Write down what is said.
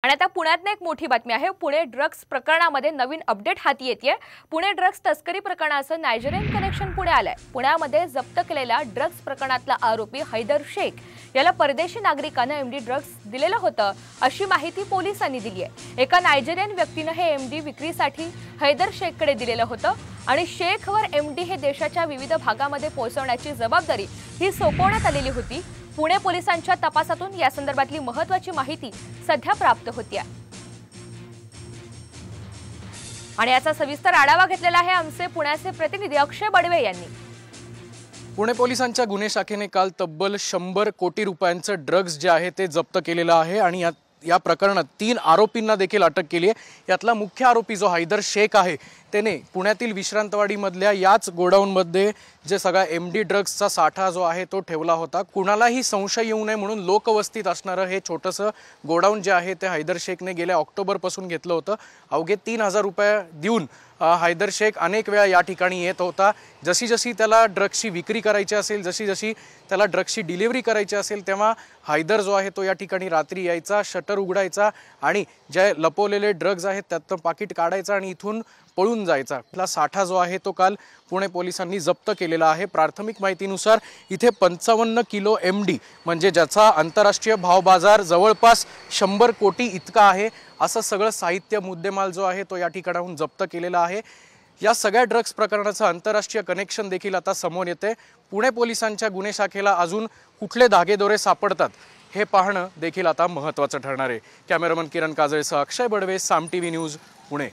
आणि आता पुण्यातनं एक मोठी बातमी आहे। पुणे ड्रग्स प्रकरणामध्ये नवीन अपडेट हाती येतेय। पुणे ड्रग्स तस्करी प्रकरणाचं नायजेरियन कनेक्शन पुढे आलंय। पुण्यामध्ये जप्त केलेल्या ड्रग्स प्रकरणातला आरोपी हैदर शेख याला परदेशी नागरिकांना एमडी ड्रग्स दिलेलं होतं अशी माहिती पोलिसांनी दिली आहे। एका नायजेरियन व्यक्तीने हे एमडी विक्रीसाठी हैदर शेखकडे दिलेलं होतं आणि शेखवर एमडी हे देशाच्या विविध भागांमध्ये पोहोचवण्याची जबाबदारी ही सोपवण्यात आलेली होती। पुणे पोलिसांच्या तपासातून या संदर्भातली महत्त्वाची माहिती सध्या प्राप्त होतीये आणि याचा सविस्तर आढावा घेतलेला आहे आमचे पुण्याचे प्रतिनिधी अक्षय बडवे यांनी। पुणे पोलिसांच्या गुन्हे शाखेने काल तब्बल 100 कोटी रुपयांचं ड्रग्ज जे आहे ते जप्त केलेलं आहे आणि या प्रकरणात 3 आरोपींना देखील अटक केली आहे। यातला मुख्य आरोपी जो हैदर शेख आहे त्याने पुण्यातील विश्रांतवाडीमधल्या याच गोडाऊनमध्ये जे सगळा एमडी ड्रग्सचा साठा जो आहे तो ठेवला होता। कुणालाही संशय येऊ नये म्हणून लोकवस्तीत असणारं हे छोटंसं गोडाऊन जे आहे ते हैदर शेखने गेल्या ऑक्टोबरपासून घेतलं होतं। अवघे 3000 रुपये देऊन हैदर शेख अनेक वेळा या ठिकाणी येत होता। जशी जशी त्याला ड्रग्सची विक्री करायची असेल, जशी जशी त्याला ड्रग्सची डिलिव्हरी करायची असेल तेव्हा हैदर जो आहे तो या ठिकाणी रात्री यायचा, शटर उघडायचा आणि जे लपवलेले ड्रग्ज आहेत त्यातनं पाकिट काढायचा आणि इथून पळून जायचा। आपला साठा जो आहे तो काल पुणे पोलिसांनी जप्त केलेला आहे। प्राथमिक माहितीनुसार इथे 55 किलो एमडी म्हणजे ज्याचा आंतरराष्ट्रीय भावबाजार जवळपास 100 कोटी इतका आहे असं सगळं साहित्य मुद्देमाल जो आहे तो या ठिकाणाहून जप्त केलेला आहे। या सगळ्या ड्रग्स प्रकरणाचं आंतरराष्ट्रीय कनेक्शन देखील आता समोर येते। पुणे पोलिसांच्या गुन्हे शाखेला अजून कुठले धागेदोरे सापडतात हे पाहणं देखील आता महत्त्वाचं ठरणार आहे। कॅमेरामन किरण काजळेसह अक्षय बडवे, साम टीव्ही न्यूज, पुणे।